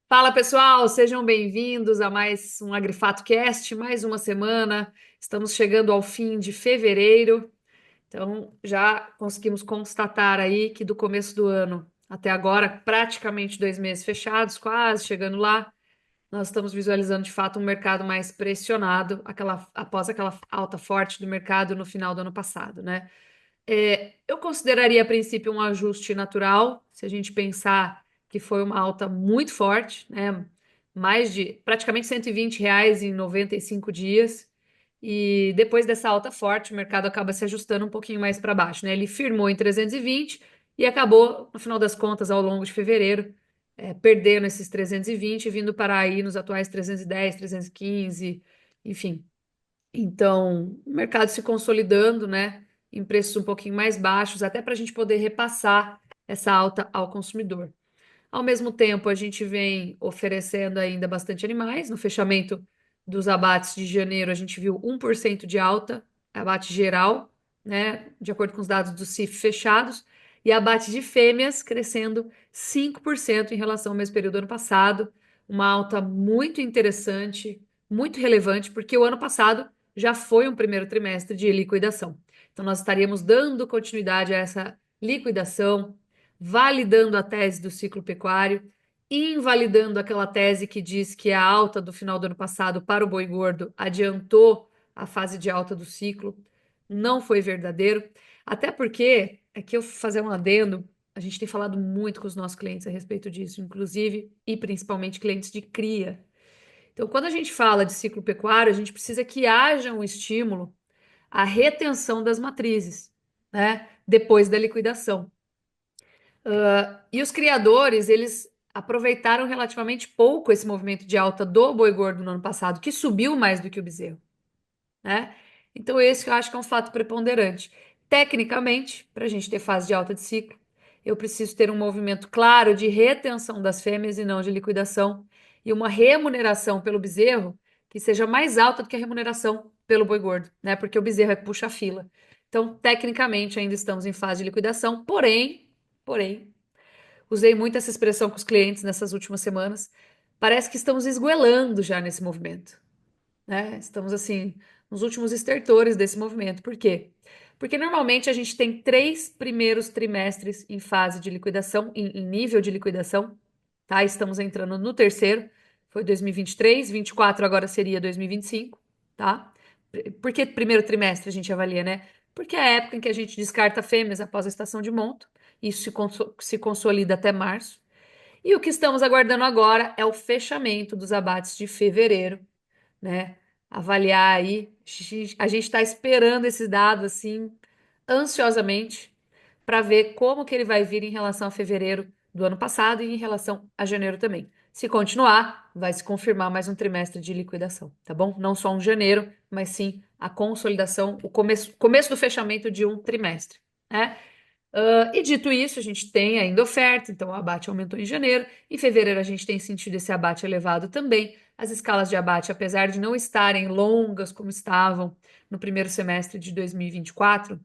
Fala pessoal, sejam bem-vindos a mais um Agrifato Cast, mais uma semana. Estamos chegando ao fim de fevereiro, então já conseguimos constatar aí que do começo do ano até agora, praticamente 2 meses fechados, quase chegando lá, nós estamos visualizando de fato um mercado mais pressionado, após aquela alta forte do mercado no final do ano passado, né? Eu consideraria a princípio um ajuste natural, se a gente pensar que foi uma alta muito forte, né? Mais de praticamente R$ 120 em 95 dias. E depois dessa alta forte, o mercado acaba se ajustando um pouquinho mais para baixo, né? Ele firmou em 320 e acabou, no final das contas, ao longo de fevereiro, perdendo esses 320 e vindo parar aí nos atuais 310, 315, enfim. Então, o mercado se consolidando, né, em preços um pouquinho mais baixos, até para a gente poder repassar essa alta ao consumidor. Ao mesmo tempo, a gente vem oferecendo ainda bastante animais. No fechamento dos abates de janeiro, a gente viu 1% de alta, abate geral, né, de acordo com os dados do CIF fechados, e abate de fêmeas crescendo 5% em relação ao mesmo período do ano passado, uma alta muito interessante, muito relevante, porque o ano passado já foi um primeiro trimestre de liquidação. Então, nós estaríamos dando continuidade a essa liquidação, validando a tese do ciclo pecuário, invalidando aquela tese que diz que a alta do final do ano passado para o boi gordo adiantou a fase de alta do ciclo. Não foi verdadeiro, até porque, aqui eu vou fazer um adendo, a gente tem falado muito com os nossos clientes a respeito disso, inclusive e principalmente clientes de cria. Então, quando a gente fala de ciclo pecuário, a gente precisa que haja um estímulo à retenção das matrizes, né? Depois da liquidação. E os criadores, eles aproveitaram relativamente pouco esse movimento de alta do boi gordo no ano passado, que subiu mais do que o bezerro, né? Então, esse eu acho que é um fato preponderante. Tecnicamente, para a gente ter fase de alta de ciclo, eu preciso ter um movimento claro de retenção das fêmeas e não de liquidação, e uma remuneração pelo bezerro que seja mais alta do que a remuneração pelo boi gordo, né? Porque o bezerro é que puxa a fila. Então, tecnicamente, ainda estamos em fase de liquidação, porém, usei muito essa expressão com os clientes nessas últimas semanas. Parece que estamos esgoelando já nesse movimento, né? Estamos assim nos últimos estertores desse movimento. Por quê? Porque normalmente a gente tem 3 primeiros trimestres em fase de liquidação, em nível de liquidação, tá? Estamos entrando no terceiro, foi 2023, 24 agora seria 2025, tá? Por que primeiro trimestre a gente avalia, né? Porque é a época em que a gente descarta fêmeas após a estação de monto, isso se consolida até março. E o que estamos aguardando agora é o fechamento dos abates de fevereiro, né? Avaliar aí. A gente está esperando esse dado assim ansiosamente para ver como que ele vai vir em relação a fevereiro do ano passado e em relação a janeiro também. Se continuar, vai se confirmar mais um trimestre de liquidação, tá bom? Não só um janeiro, mas sim a consolidação, o começo do fechamento de um trimestre, né? E dito isso, a gente tem ainda oferta, então o abate aumentou em janeiro. Em fevereiro, a gente tem sentido esse abate elevado também. As escalas de abate, apesar de não estarem longas como estavam no primeiro semestre de 2024,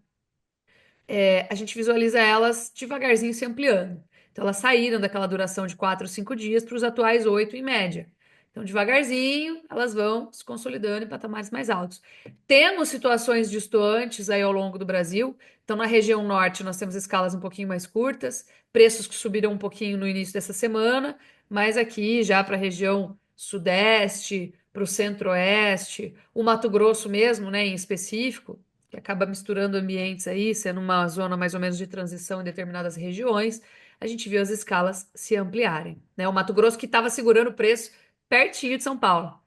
a gente visualiza elas devagarzinho se ampliando. Então, elas saíram daquela duração de 4 ou 5 dias para os atuais 8 em média. Então, devagarzinho, elas vão se consolidando em patamares mais altos. Temos situações distantes aí ao longo do Brasil. Então, na região norte, nós temos escalas um pouquinho mais curtas, preços que subiram um pouquinho no início dessa semana, mas aqui já para a região sudeste, para o centro-oeste, o Mato Grosso mesmo, né, em específico, que acaba misturando ambientes aí, sendo uma zona mais ou menos de transição em determinadas regiões, a gente viu as escalas se ampliarem, né? O Mato Grosso que estava segurando o preço pertinho de São Paulo,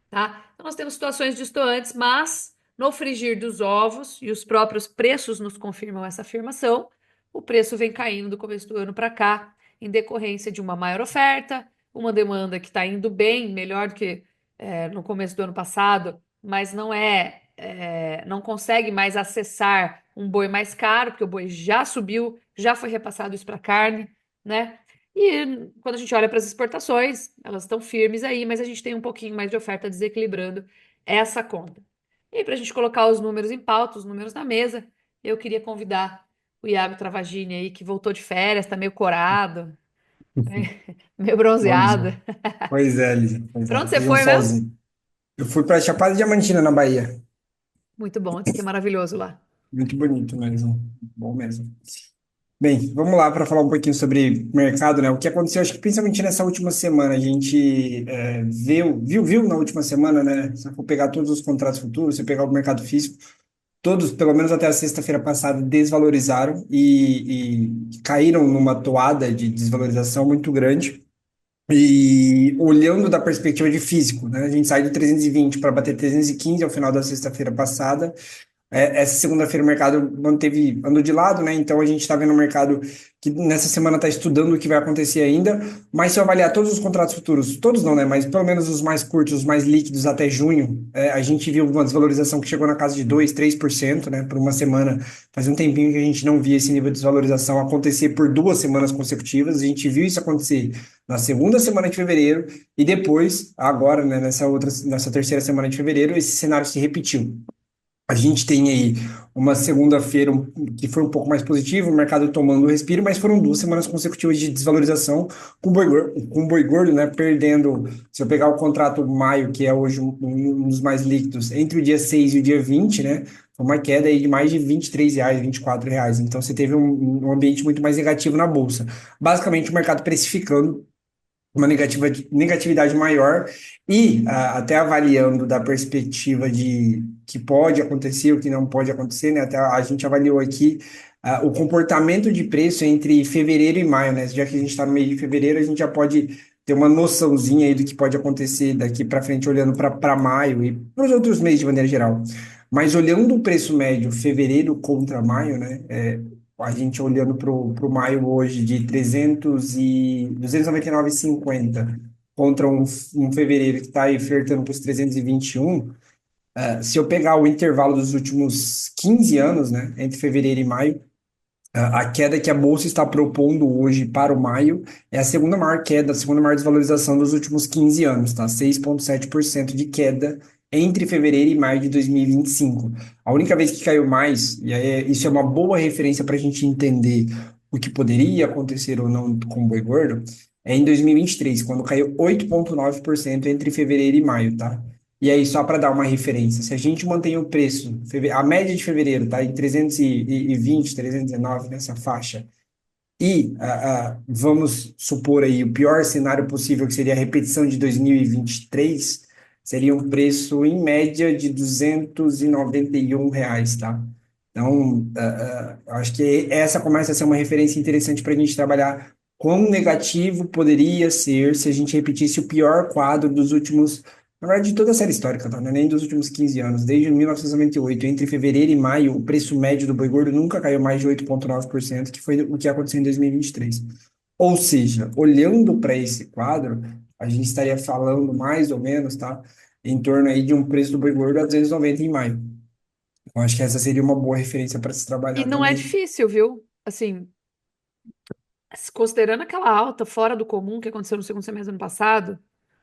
tá? Então nós temos situações distantes, mas no frigir dos ovos, e os próprios preços nos confirmam essa afirmação, o preço vem caindo do começo do ano para cá, em decorrência de uma maior oferta, uma demanda que está indo bem, melhor do que no começo do ano passado, mas não consegue mais acessar um boi mais caro, porque o boi já subiu, já foi repassado isso para carne, né? E quando a gente olha para as exportações, elas estão firmes aí, mas a gente tem um pouquinho mais de oferta desequilibrando essa conta. E para a gente colocar os números em pauta, os números na mesa, eu queria convidar o Iago Travagini aí, que voltou de férias, tá meio corado, meio Pois bronzeado. é, pois é, Lisa. Pois Pra é, onde você peguei um foi mesmo? solzinho. Eu fui para Chapada Diamantina, na Bahia. Muito bom, diz que é maravilhoso lá. Muito bonito mesmo. Bom mesmo. Bem, vamos lá para falar um pouquinho sobre mercado, né? O que aconteceu, acho que principalmente nessa última semana, a gente viu na última semana, né? Se eu for pegar todos os contratos futuros, se eu pegar o mercado físico, todos, pelo menos até a sexta-feira passada, desvalorizaram e caíram numa toada de desvalorização muito grande. E olhando da perspectiva de físico, né? A gente sai de 320 para bater 315 ao final da sexta-feira passada. Essa segunda-feira o mercado andou de lado, né? Então a gente está vendo um mercado que nessa semana está estudando o que vai acontecer ainda. Mas se eu avaliar todos os contratos futuros, todos não, né? Mas pelo menos os mais curtos, os mais líquidos até junho, a gente viu uma desvalorização que chegou na casa de 2, 3%, né? Por uma semana. Faz um tempinho que a gente não via esse nível de desvalorização acontecer por 2 semanas consecutivas. A gente viu isso acontecer na segunda semana de fevereiro e depois, agora, né? Nessa terceira semana de fevereiro, esse cenário se repetiu. A gente tem aí uma segunda-feira que foi um pouco mais positiva, o mercado tomando o respiro, mas foram 2 semanas consecutivas de desvalorização com o boi gordo, né, perdendo, se eu pegar o contrato maio, que é hoje um dos mais líquidos, entre o dia 6 e o dia 20, né, foi uma queda aí de mais de R$ 23, R$ 24. Então você teve um ambiente muito mais negativo na bolsa. Basicamente o mercado precificando uma negatividade maior e até avaliando da perspectiva de que pode acontecer, o que não pode acontecer, né? Até a gente avaliou aqui o comportamento de preço entre fevereiro e maio, né? Já que a gente está no mês de fevereiro, a gente já pode ter uma noçãozinha aí do que pode acontecer daqui para frente, olhando para maio e para os outros meses de maneira geral. Mas olhando o preço médio fevereiro contra maio, né? A gente olhando para o maio hoje de 299,50 contra um fevereiro que está aí flertando para os 321, se eu pegar o intervalo dos últimos 15 anos, né, entre fevereiro e maio, a queda que a Bolsa está propondo hoje para o maio é a segunda maior queda, a segunda maior desvalorização dos últimos 15 anos, tá? 6,7% de queda entre fevereiro e maio de 2025. A única vez que caiu mais, e aí isso é uma boa referência para a gente entender o que poderia acontecer ou não com o boi gordo, é em 2023, quando caiu 8,9% entre fevereiro e maio, tá? E aí, só para dar uma referência, se a gente mantém o preço, a média de fevereiro está em 320, 319 nessa faixa, e vamos supor aí o pior cenário possível, que seria a repetição de 2023, seria um preço em média de R$ 291, tá? Então, acho que essa começa a ser uma referência interessante para a gente trabalhar quão negativo poderia ser se a gente repetisse o pior quadro dos últimos, na verdade, de toda a série histórica, tá? Não é nem dos últimos 15 anos. Desde 1998, entre fevereiro e maio, o preço médio do boi gordo nunca caiu mais de 8,9%, que foi o que aconteceu em 2023. Ou seja, olhando para esse quadro, a gente estaria falando mais ou menos, tá? Em torno aí de um preço do boi gordo a 290 em maio. Eu acho que essa seria uma boa referência para se E trabalhar não é também. difícil, viu? Assim, considerando aquela alta fora do comum que aconteceu no segundo semestre do ano passado,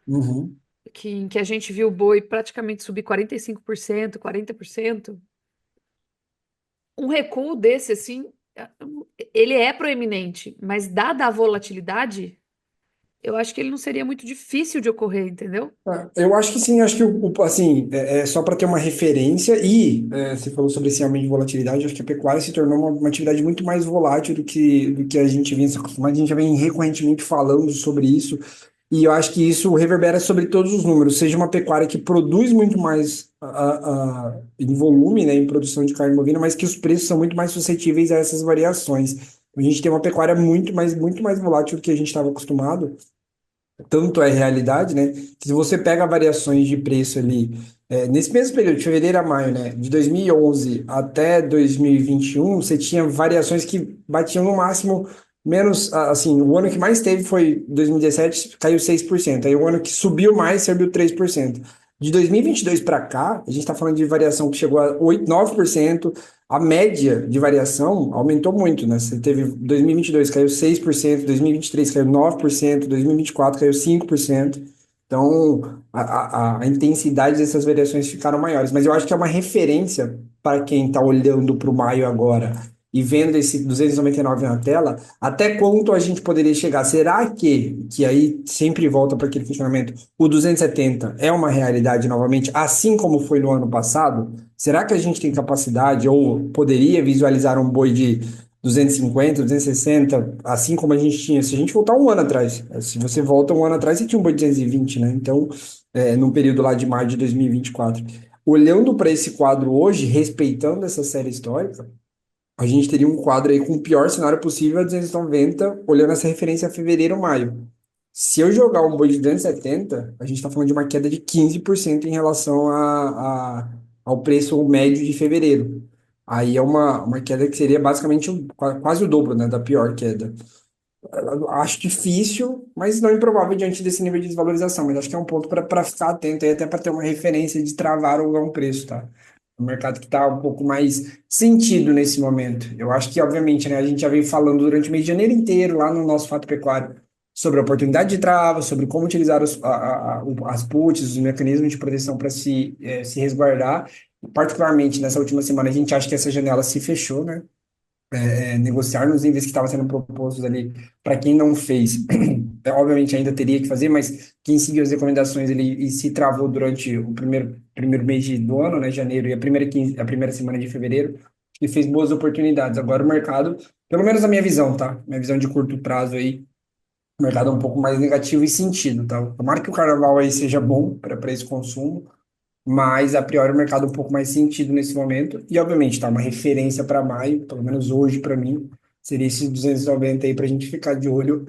Uhum. em que a gente viu o boi praticamente subir 45%, 40%, um recuo desse, assim, ele é proeminente, mas dada a volatilidade, eu acho que ele não seria muito difícil de ocorrer, entendeu? Eu acho que sim, acho que assim, só para ter uma referência, e você falou sobre esse aumento de volatilidade, acho que a pecuária se tornou uma atividade muito mais volátil do que a gente vinha se acostumado, a gente já vem recorrentemente falando sobre isso, e eu acho que isso reverbera sobre todos os números, seja uma pecuária que produz muito mais em volume, né, em produção de carne bovina, mas que os preços são muito mais suscetíveis a essas variações. A gente tem uma pecuária muito mais volátil do que a gente estava acostumado, tanto é realidade, né? Que se você pega variações de preço ali, nesse mesmo período, de fevereiro a maio, né? De 2011 até 2021, você tinha variações que batiam no máximo menos, assim, o ano que mais teve foi 2017, caiu 6%. Aí o ano que subiu mais, subiu 3%. De 2022 para cá, a gente está falando de variação que chegou a 8, 9%. A média de variação aumentou muito, né? Você teve 2022 caiu 6%, 2023 caiu 9%, 2024 caiu 5%. Então, a intensidade dessas variações ficaram maiores. Mas eu acho que é uma referência para quem está olhando para o maio agora e vendo esse 299 na tela, até quanto a gente poderia chegar? Será que aí sempre volta para aquele questionamento, o 270 é uma realidade novamente, assim como foi no ano passado? Será que a gente tem capacidade ou poderia visualizar um boi de 250, 260, assim como a gente tinha? Se a gente voltar um ano atrás, se você volta um ano atrás, você tinha um boi de 220, né? Então, no período lá de maio de 2024. Olhando para esse quadro hoje, respeitando essa série histórica, a gente teria um quadro aí com o pior cenário possível a 290, olhando essa referência a fevereiro, maio. Se eu jogar um boi de 270, a gente está falando de uma queda de 15% em relação ao preço médio de fevereiro. Aí é uma queda que seria basicamente quase o dobro, né, da pior queda. Eu acho difícil, mas não improvável diante desse nível de desvalorização. Mas acho que é um ponto para ficar atento aí, até para ter uma referência de travar ou não preço, tá? O mercado que está um pouco mais sentido nesse momento. Eu acho que, obviamente, né, a gente já veio falando durante o mês de janeiro inteiro, lá no nosso Fato Pecuário, sobre a oportunidade de trava, sobre como utilizar as puts, os mecanismos de proteção para se resguardar. Particularmente nessa última semana, a gente acha que essa janela se fechou, né? Negociar nos níveis que estavam sendo propostos ali, para quem não fez, obviamente ainda teria que fazer, mas quem seguiu as recomendações ele e se travou durante o primeiro mês do ano, né, janeiro, e a primeira semana de fevereiro, e fez boas oportunidades. Agora o mercado, pelo menos a minha visão, tá? Minha visão de curto prazo aí, o mercado é um pouco mais negativo em sentido, tá? Tomara que o carnaval aí seja bom para esse consumo, mas a priori o mercado um pouco mais sentido nesse momento. E obviamente, tá, uma referência para maio, pelo menos hoje para mim, seria esses 290 aí para a gente ficar de olho,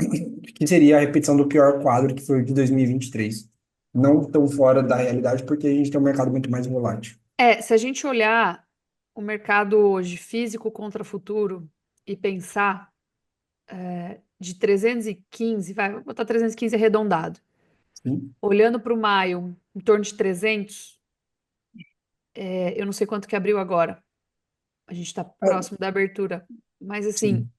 que seria a repetição do pior quadro que foi o de 2023. Não tão fora da realidade, porque a gente tem um mercado muito mais volátil. Se a gente olhar o mercado hoje, físico contra futuro, e pensar de 315, vai, vou botar 315 arredondado, Sim. olhando para o maio, em torno de 300, eu não sei quanto que abriu agora, a gente está Ah, próximo da abertura, mas assim, sim.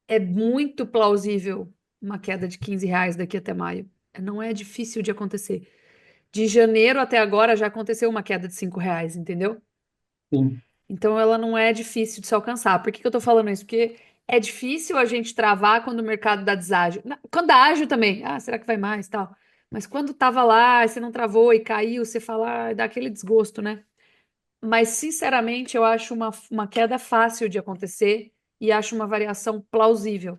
é muito plausível uma queda de R$ 15 daqui até maio. Não é difícil de acontecer. De janeiro até agora já aconteceu uma queda de R$ 5, entendeu? Sim. Então ela não é difícil de se alcançar. Por que que eu tô falando isso? Porque é difícil a gente travar quando o mercado dá deságio. Quando dá ágio também. Ah, será que vai mais, tal. Mas quando tava lá, você não travou e caiu, você fala, dá aquele desgosto, né? Mas sinceramente, eu acho uma queda fácil de acontecer e acho uma variação plausível.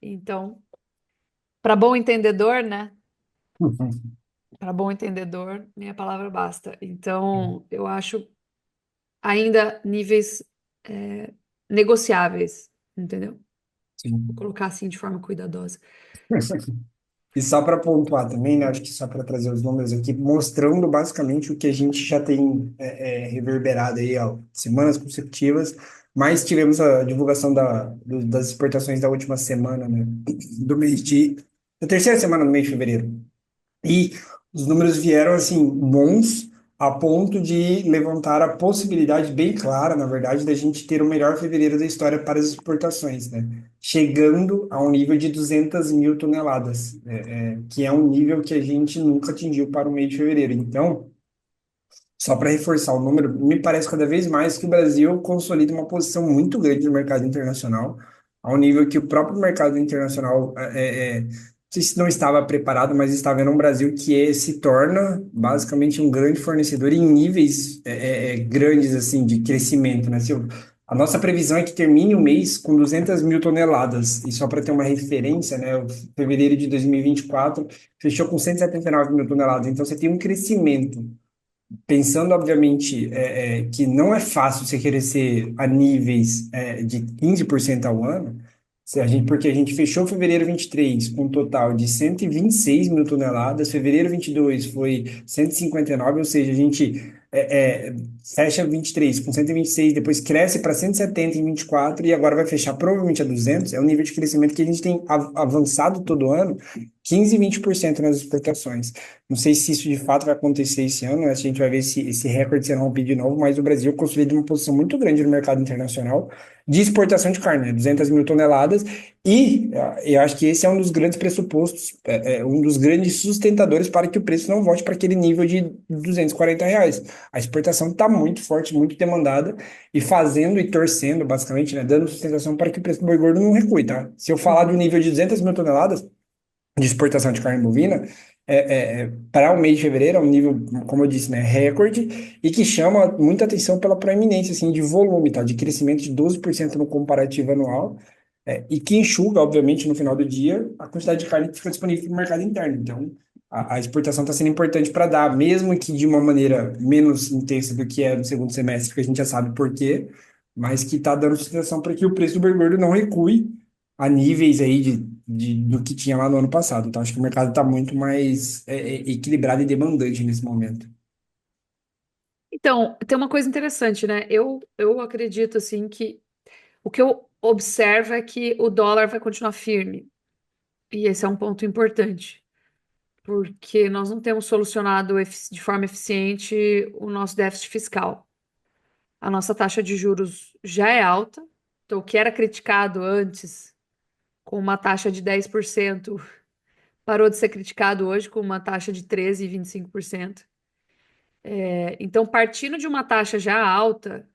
Então, para bom entendedor, né? Uhum. Para bom entendedor, minha palavra basta. Então, eu acho ainda níveis negociáveis, entendeu? Vou Sim. colocar assim de forma cuidadosa. E só para pontuar também, né, acho que só para trazer os números aqui, mostrando basicamente o que a gente já tem reverberado aí, ó, semanas consecutivas, mas tivemos a divulgação das exportações da última semana, né, do mês da terceira semana do mês de fevereiro. E os números vieram assim bons a ponto de levantar a possibilidade bem clara, na verdade, da gente ter o melhor fevereiro da história para as exportações, né? Chegando a um nível de 200 mil toneladas, que é um nível que a gente nunca atingiu para o mês de fevereiro. Então, só para reforçar o número, me parece cada vez mais que o Brasil consolida uma posição muito grande no mercado internacional, ao nível que o próprio mercado internacional não sei se não estava preparado, mas está vendo um Brasil se torna basicamente um grande fornecedor em níveis grandes assim de crescimento, né, Silvio? A nossa previsão é que termine o mês com 200 mil toneladas. E só para ter uma referência, né, o fevereiro de 2024 fechou com 179 mil toneladas. Então você tem um crescimento pensando, obviamente, que não é fácil você crescer a níveis de 15% ao ano, se a gente, porque a gente fechou fevereiro 23 com um total de 126 mil toneladas, fevereiro 22 foi 159, ou seja, a gente fecha 23 com 126, depois cresce para 170 em 24 e agora vai fechar provavelmente a 200. É um nível de crescimento que a gente tem avançado todo ano, 15, 20% nas exportações. Não sei se isso de fato vai acontecer esse ano, né? A gente vai ver esse recorde sendo rompido de novo, mas o Brasil consolida uma posição muito grande no mercado internacional de exportação de carne, né? 200 mil toneladas, e eu acho que esse é um dos grandes pressupostos, um dos grandes sustentadores para que o preço não volte para aquele nível de R$ 240. A exportação está muito forte, muito demandada, e fazendo e torcendo, basicamente, né? Dando sustentação para que o preço do boi gordo não recue, tá? Se eu falar do Uhum. nível de 200 mil toneladas, de exportação de carne bovina, para o mês de fevereiro, é um nível, como eu disse, né, recorde, e que chama muita atenção pela proeminência, assim, de volume, tá, de crescimento de 12% no comparativo anual, e que enxuga, obviamente, no final do dia, a quantidade de carne que fica disponível no mercado interno. Então, a exportação está sendo importante para dar, mesmo que de uma maneira menos intensa do que é no segundo semestre, que a gente já sabe por quê, mas que está dando sustentação para que o preço do boi gordo não recue a níveis aí do que tinha lá no ano passado. Então, acho que o mercado está muito mais equilibrado e demandante nesse momento. Então, tem uma coisa interessante, né? Eu acredito, assim, que o que eu observo é que o dólar vai continuar firme. E esse é um ponto importante, porque nós não temos solucionado de forma eficiente o nosso déficit fiscal. A nossa taxa de juros já é alta, então o que era criticado antes com uma taxa de 10% parou de ser criticado hoje com uma taxa de 13,25%. Então, partindo de uma taxa já alta,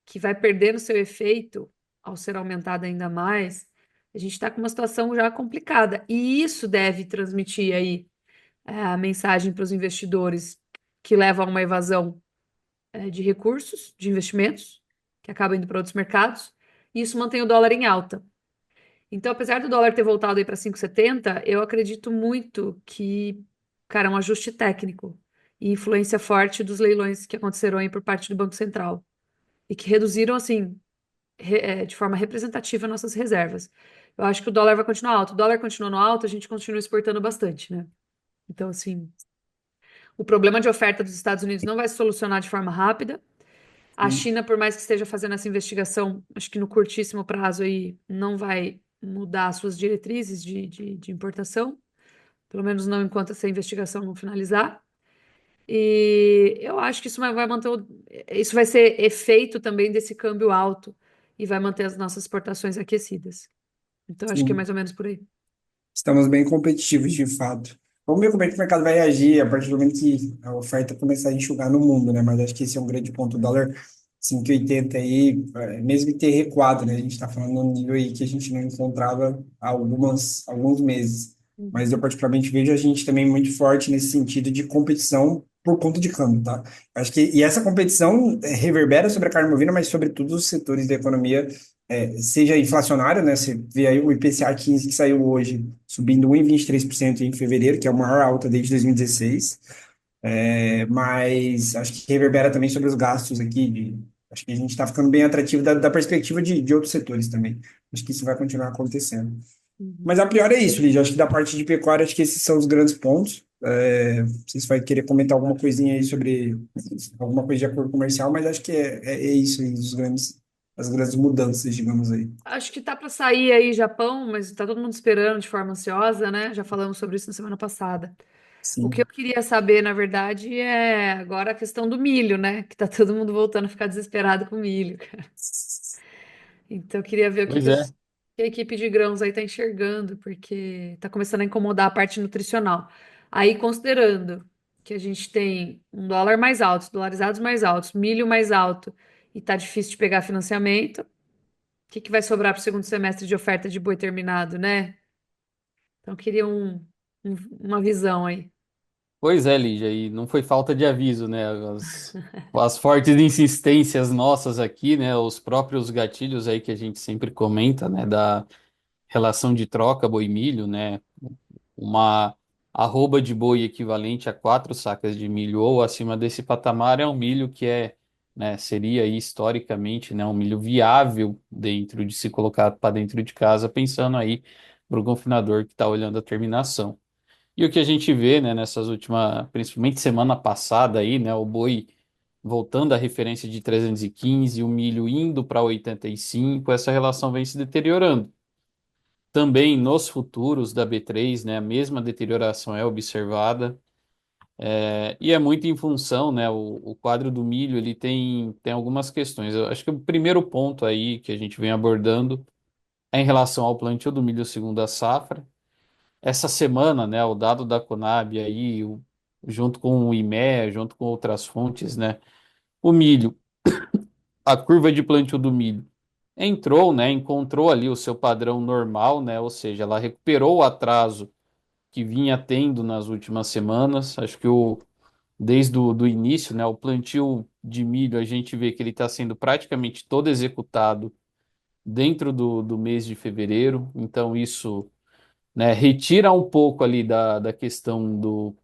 que vai perdendo seu efeito ao ser aumentada ainda mais, a gente está com uma situação já complicada. E isso deve transmitir aí a mensagem para os investidores que levam a uma evasão de recursos, de investimentos, que acabam indo para outros mercados, e isso mantém o dólar em alta. Então, apesar do dólar ter voltado aí para 5,70, eu acredito muito que, cara, é um ajuste técnico e influência forte dos leilões que aconteceram aí por parte do Banco Central e que reduziram, assim, de forma representativa nossas reservas. Eu acho que o dólar vai continuar alto. O dólar continuando alto, a gente continua exportando bastante, né? Então, assim, o problema de oferta dos Estados Unidos não vai se solucionar de forma rápida. A Sim. China, por mais que esteja fazendo essa investigação, acho que no curtíssimo prazo aí não vai mudar suas diretrizes de importação, pelo menos não enquanto essa investigação não finalizar. E eu acho que isso vai manter isso vai ser efeito também desse câmbio alto e vai manter as nossas exportações aquecidas. Então, acho que é Sim. mais ou menos por aí. Estamos bem competitivos, de fato. Vamos ver como é que o mercado vai reagir a partir do momento que a oferta começar a enxugar no mundo, né? Mas acho que esse é um grande ponto. O dólar 5,80 aí, mesmo que ter recuado, né? A gente está falando num nível aí que a gente não encontrava há alguns meses. Mas eu Uhum, particularmente vejo a gente também muito forte nesse sentido de competição por conta de câmbio, tá? Acho que, e essa competição reverbera sobre a carne bovina, mas sobre todos os setores da economia, seja inflacionário, né? Você vê aí o IPCA 15 que saiu hoje, subindo 1,23% em fevereiro, que é a maior alta desde 2016. Mas acho que reverbera também sobre os gastos aqui. Acho que a gente está ficando bem atrativo da perspectiva de outros setores também. Acho que isso vai continuar acontecendo. uhum. Mas a priori é isso, Lídia. Acho que da parte de pecuária, acho que esses são os grandes pontos. Não sei se vai querer comentar alguma coisinha aí sobre alguma coisa de acordo comercial, mas acho que é isso aí, as grandes mudanças, digamos aí. Acho que tá para sair aí Japão, mas tá todo mundo esperando de forma ansiosa, né? Já falamos sobre isso na semana passada. O que eu Sim. queria saber, na verdade, é agora a questão do milho, né? Que tá todo mundo voltando a ficar desesperado com milho. Então, eu queria ver o que, Pois é. que a equipe de grãos aí tá enxergando, porque tá começando a incomodar a parte nutricional. Aí, considerando que a gente tem um dólar mais alto, dolarizados mais altos, milho mais alto, e tá difícil de pegar financiamento, o que que vai sobrar para o segundo semestre de oferta de boi terminado, né? Então, eu queria uma visão aí. Pois é, Lígia, e não foi falta de aviso, né? As fortes insistências nossas aqui, né? Os próprios gatilhos aí que a gente sempre comenta, né? Da relação de troca boi-milho, né? Uma arroba de boi equivalente a 4 sacas de milho ou acima desse patamar é um milho que né? Seria aí, historicamente, né? Um milho viável dentro de se colocar para dentro de casa, pensando aí para o confinador que está olhando a terminação. E o que a gente vê, né, nessas últimas, principalmente semana passada aí, né, o boi voltando à referência de 315, o milho indo para 85, essa relação vem se deteriorando. Também nos futuros da B3, né, a mesma deterioração é observada. E é muito em função, né, o quadro do milho, ele tem algumas questões. Eu acho que o primeiro ponto aí que a gente vem abordando é em relação ao plantio do milho segundo a safra. Essa semana, né, o dado da Conab aí, junto com o IMEA, junto com outras fontes, né, o milho, a curva de plantio do milho entrou, né, encontrou ali o seu padrão normal, né, ou seja, ela recuperou o atraso que vinha tendo nas últimas semanas. Acho que desde o do início, né, o plantio de milho, a gente vê que ele está sendo praticamente todo executado dentro do mês de fevereiro, então isso, né, retira um pouco ali da questão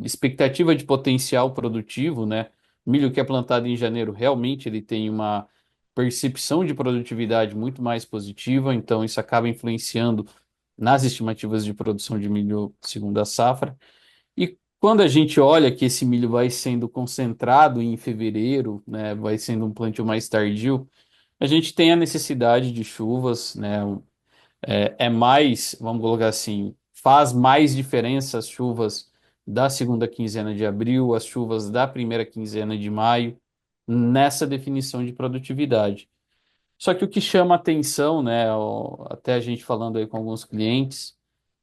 expectativa de potencial produtivo, né? Milho que é plantado em janeiro realmente ele tem uma percepção de produtividade muito mais positiva, então isso acaba influenciando nas estimativas de produção de milho segundo a safra. E quando a gente olha que esse milho vai sendo concentrado em fevereiro, né, vai sendo um plantio mais tardio, a gente tem a necessidade de chuvas, né? É mais, vamos colocar assim, faz mais diferença as chuvas da segunda quinzena de abril, as chuvas da primeira quinzena de maio, nessa definição de produtividade. Só que o que chama atenção, né, até a gente falando aí com alguns clientes,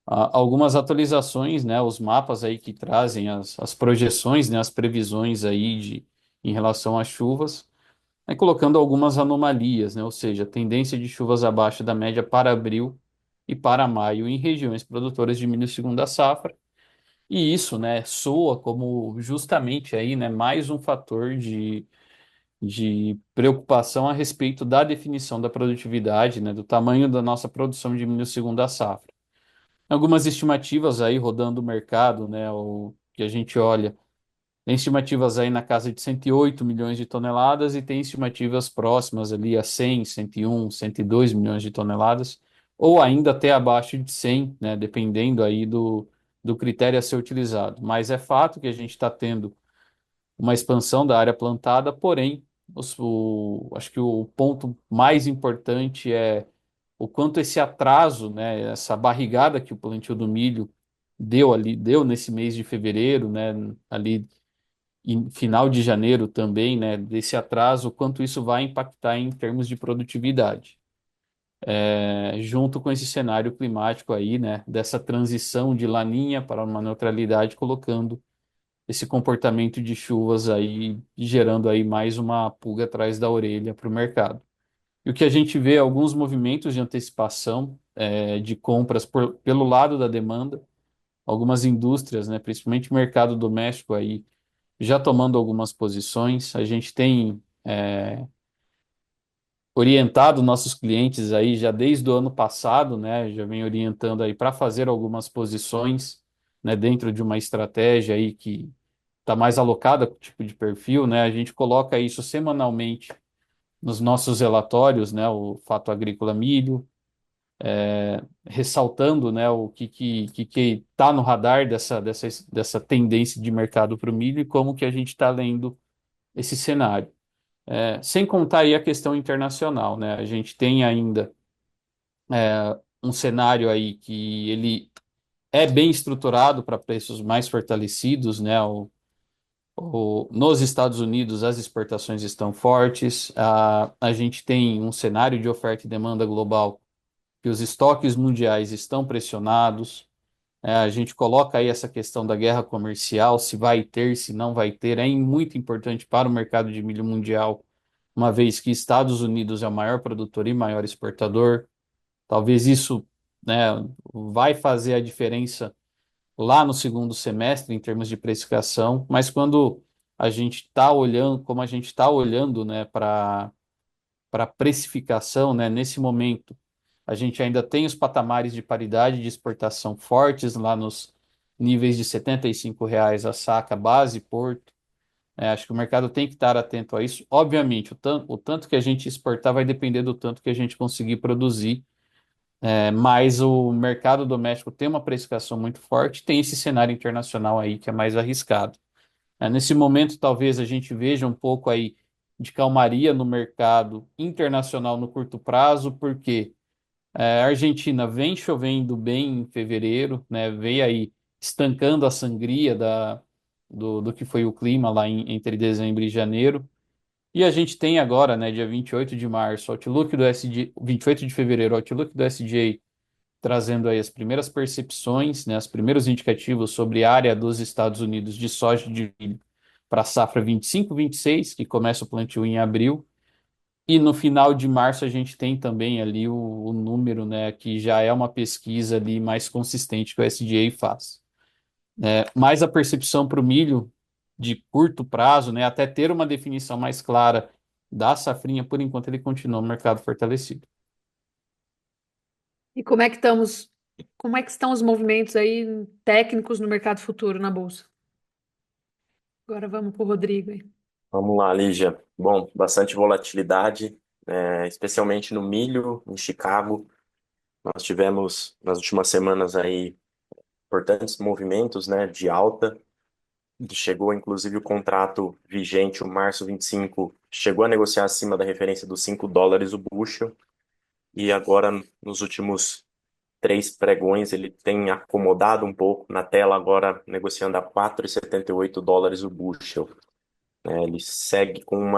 algumas atualizações, né, os mapas aí que trazem as projeções, né, as previsões aí em relação às chuvas, colocando algumas anomalias, né? Ou seja, tendência de chuvas abaixo da média para abril e para maio em regiões produtoras de milho segunda safra. E isso, né, soa como justamente aí, né, mais um fator de preocupação a respeito da definição da produtividade, né, do tamanho da nossa produção de milho segunda safra. Algumas estimativas aí rodando o mercado, né, o que a gente olha tem estimativas aí na casa de 108 milhões de toneladas e tem estimativas próximas ali a 100, 101, 102 milhões de toneladas, ou ainda até abaixo de 100, né, dependendo aí do critério a ser utilizado. Mas é fato que a gente está tendo uma expansão da área plantada, porém, acho que o ponto mais importante é o quanto esse atraso, né, essa barrigada que o plantio do milho deu nesse mês de fevereiro, né, ali e final de janeiro também, né, desse atraso, quanto isso vai impactar em termos de produtividade. Junto com esse cenário climático aí, né, dessa transição de laninha para uma neutralidade, colocando esse comportamento de chuvas aí, e gerando aí mais uma pulga atrás da orelha para o mercado. E o que a gente vê, alguns movimentos de antecipação de compras pelo lado da demanda, algumas indústrias, né, principalmente o mercado doméstico aí, já tomando algumas posições. A gente tem orientado nossos clientes aí já desde o ano passado, né? Já vem orientando aí para fazer algumas posições, né? Dentro de uma estratégia aí que está mais alocada com o tipo de perfil, né? A gente coloca isso semanalmente nos nossos relatórios, né? O Fato Agrícola Milho, ressaltando, né? O que está no radar dessa tendência de mercado para o milho e como que a gente está lendo esse cenário. Sem contar aí a questão internacional, né? A gente tem ainda um cenário aí que ele é bem estruturado para preços mais fortalecidos, né? Nos Estados Unidos as exportações estão fortes, a gente tem um cenário de oferta e demanda global que os estoques mundiais estão pressionados. A gente coloca aí essa questão da guerra comercial, se vai ter, se não vai ter, é muito importante para o mercado de milho mundial, uma vez que Estados Unidos é o maior produtor e maior exportador. Talvez isso, né, vai fazer a diferença lá no segundo semestre em termos de precificação, mas quando a gente está olhando, como a gente está olhando, né, para precificação, né, nesse momento, a gente ainda tem os patamares de paridade de exportação fortes lá nos níveis de R$ 75 a saca base Porto. Acho que o mercado tem que estar atento a isso. Obviamente, o tanto que a gente exportar vai depender do tanto que a gente conseguir produzir, mas o mercado doméstico tem uma precificação muito forte, tem esse cenário internacional aí que é mais arriscado. Nesse momento, talvez a gente veja um pouco aí de calmaria no mercado internacional no curto prazo, porque a Argentina vem chovendo bem em fevereiro, né? Vem aí estancando a sangria do que foi o clima lá entre dezembro e janeiro. E a gente tem agora, né, dia 28 de março, Outlook do SG, 28 de fevereiro, Outlook do SDA trazendo aí as primeiras percepções, né, os primeiros indicativos sobre a área dos Estados Unidos de soja e de milho para a safra 25-26, que começa o plantio em abril. E no final de março a gente tem também ali o número, né, que já é uma pesquisa ali mais consistente que o SDA faz. Mas a percepção para o milho de curto prazo, né, até ter uma definição mais clara da safrinha, por enquanto ele continua no mercado fortalecido. E como é que estão os movimentos aí técnicos no mercado futuro na bolsa? Agora vamos para o Rodrigo aí. Vamos lá, Lígia. Bom, bastante volatilidade, especialmente no milho, em Chicago. Nós tivemos nas últimas semanas aí importantes movimentos, né, de alta. Chegou, inclusive, o contrato vigente, o março 25, chegou a negociar acima da referência dos US$ 5 o bushel. E agora, nos últimos três pregões, ele tem acomodado um pouco na tela, agora negociando a US$ 4,78 o bushel. Ele segue com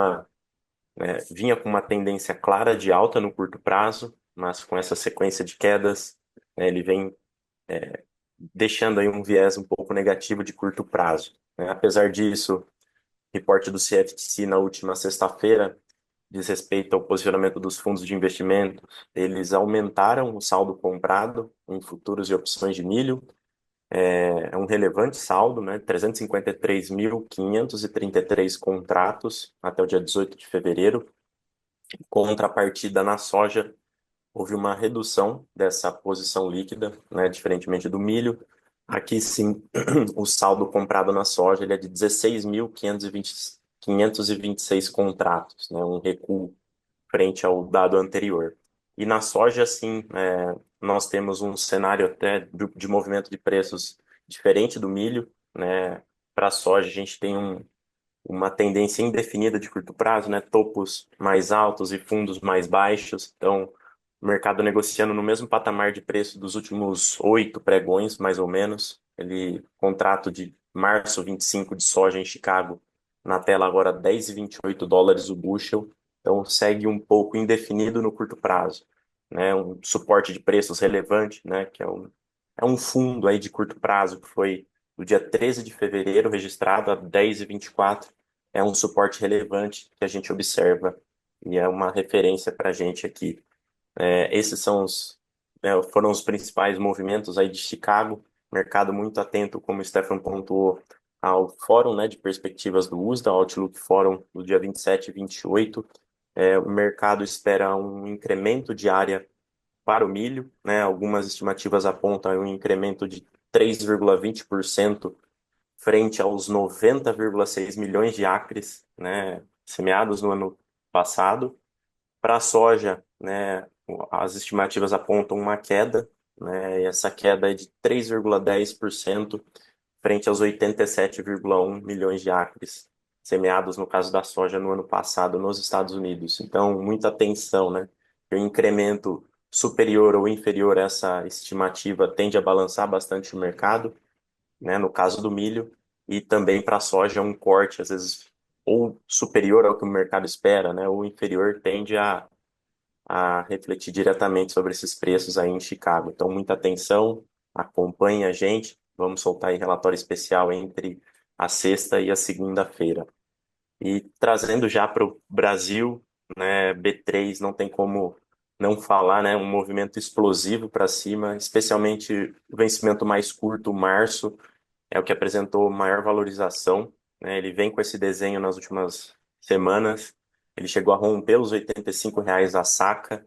vinha com uma tendência clara de alta no curto prazo, mas com essa sequência de quedas, ele vem deixando aí um viés um pouco negativo de curto prazo, né? Apesar disso, o reporte do CFTC na última sexta-feira diz respeito ao posicionamento dos fundos de investimento. Eles aumentaram o saldo comprado em futuros e opções de milho. É um relevante saldo, né? 353.533 contratos até o dia 18 de fevereiro. Contrapartida na soja, houve uma redução dessa posição líquida, né, diferentemente do milho. Aqui sim, o saldo comprado na soja ele é de 16.526 contratos, né, um recuo frente ao dado anterior. E na soja, sim, nós temos um cenário até de movimento de preços diferente do milho, né? Para a soja, a gente tem uma tendência indefinida de curto prazo, né? Topos mais altos e fundos mais baixos. Então, o mercado negociando no mesmo patamar de preço dos últimos 8 pregões, mais ou menos. Ele, contrato de março 25 de soja em Chicago, na tela agora US$ 10,28 o bushel. Então, segue um pouco indefinido no curto prazo, né? Um suporte de preços relevante, né? Que é um fundo aí de curto prazo que foi no dia 13 de fevereiro, registrado a 10,24, é um suporte relevante que a gente observa e é uma referência para a gente aqui. Esses foram os principais movimentos aí de Chicago, mercado muito atento, como o Stefan pontuou, ao fórum, né, de perspectivas do USDA, Outlook Fórum do dia 27 e 28. O mercado espera um incremento de área para o milho, né? Algumas estimativas apontam um incremento de 3,20% frente aos 90,6 milhões de acres, né, semeados no ano passado. Para a soja, né, as estimativas apontam uma queda, né, e essa queda é de 3,10% frente aos 87,1 milhões de acres semeados, no caso da soja, no ano passado nos Estados Unidos. Então, muita atenção, né? O incremento superior ou inferior a essa estimativa tende a balançar bastante o mercado, né? No caso do milho, e também para a soja um corte, às vezes, ou superior ao que o mercado espera, né? Ou inferior tende a refletir diretamente sobre esses preços aí em Chicago. Então, muita atenção, acompanhe a gente. Vamos soltar aí relatório especial entre a sexta e a segunda-feira. E trazendo já para o Brasil, né, B3 não tem como não falar, né, um movimento explosivo para cima, especialmente o vencimento mais curto, março, é o que apresentou maior valorização, né? Ele vem com esse desenho nas últimas semanas. Ele chegou a romper os R$ 85 a saca,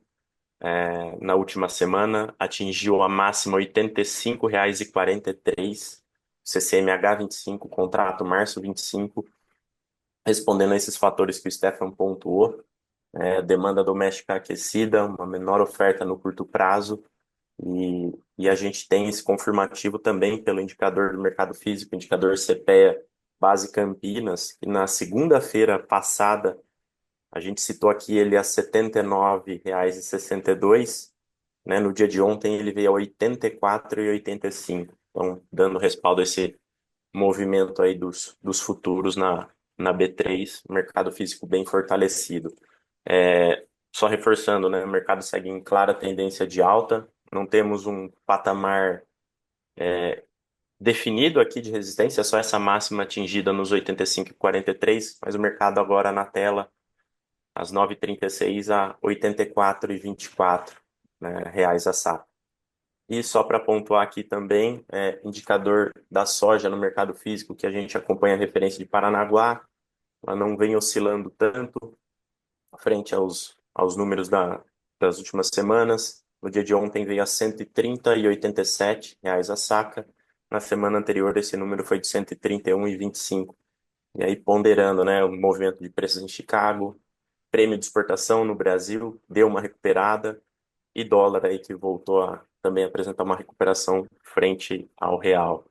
na última semana, atingiu a máxima R$ 85,43, CCMH 25, contrato março 25, respondendo a esses fatores que o Stefan pontuou, demanda doméstica aquecida, uma menor oferta no curto prazo, e a gente tem esse confirmativo também pelo indicador do mercado físico, indicador CPEA Base Campinas, que na segunda-feira passada a gente citou aqui ele a R$ 79,62, né? No dia de ontem ele veio a 84,85. Então, dando respaldo a esse movimento aí dos futuros na B3, mercado físico bem fortalecido. Só reforçando, né? O mercado segue em clara tendência de alta, não temos um patamar definido aqui de resistência, só essa máxima atingida nos 85,43, mas o mercado agora na tela, às 9h36 a 84,24, né, reais a saca. E só para pontuar aqui também, indicador da soja no mercado físico, que a gente acompanha a referência de Paranaguá, ela não vem oscilando tanto frente aos números das últimas semanas. No dia de ontem veio a 130,87 reais a saca. Na semana anterior esse número foi de 131,25. E aí ponderando, né, o movimento de preços em Chicago, prêmio de exportação no Brasil deu uma recuperada e dólar aí que voltou a também apresentar uma recuperação frente ao real.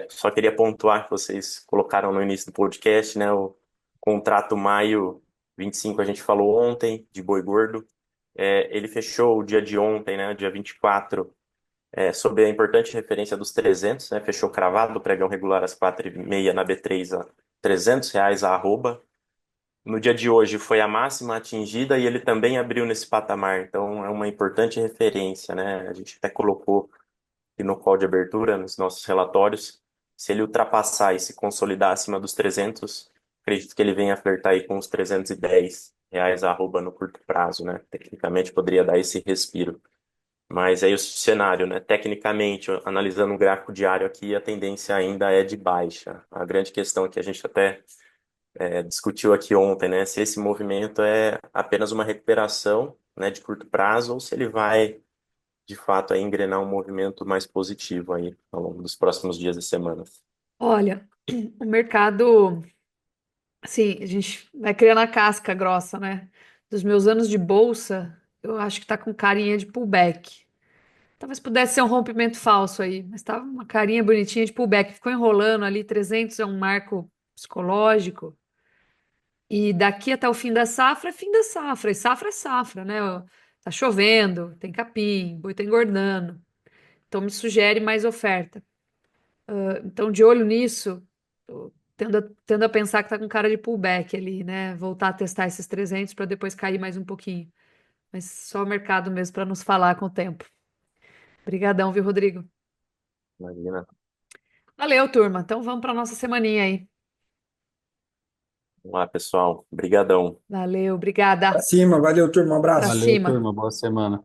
Só queria pontuar que vocês colocaram no início do podcast, né, o contrato maio 25 a gente falou ontem, de boi gordo. Ele fechou o dia de ontem, né, dia 24, sob a importante referência dos 300, né, fechou cravado, o pregão regular às 4h30 na B3 a R$ 300 a arroba. No dia de hoje foi a máxima atingida e ele também abriu nesse patamar, então é uma importante referência, né? A gente até colocou aqui no call de abertura, nos nossos relatórios, se ele ultrapassar e se consolidar acima dos 300, acredito que ele venha a flertar aí com os R$ 310 a arroba no curto prazo, né? Tecnicamente poderia dar esse respiro. Mas aí o cenário, né? Tecnicamente, analisando o gráfico diário aqui, a tendência ainda é de baixa. A grande questão que a gente até discutiu aqui ontem, né? Se esse movimento é apenas uma recuperação, né, de curto prazo ou se ele vai, de fato, aí, engrenar um movimento mais positivo aí ao longo dos próximos dias e semanas. Olha, o mercado, assim, a gente vai criando a casca grossa, né? Dos meus anos de bolsa, eu acho que tá com carinha de pullback. Talvez pudesse ser um rompimento falso aí, mas tava uma carinha bonitinha de pullback. Ficou enrolando ali, 300 é um marco psicológico. E daqui até o fim da safra é fim da safra. E safra é safra, né? Ó, tá chovendo, tem capim, boi tá engordando. Então me sugere mais oferta. Então, de olho nisso, tô tendo a pensar que tá com cara de pullback ali, né? Voltar a testar esses 300 para depois cair mais um pouquinho. Mas só o mercado mesmo para nos falar com o tempo. Obrigadão, viu, Rodrigo? Imagina. Valeu, turma. Então vamos para nossa semaninha aí. Vamos lá, pessoal. Obrigadão. Valeu, Pra obrigada. cima, valeu, turma, um Para abraço. Valeu, cima. turma. Boa semana.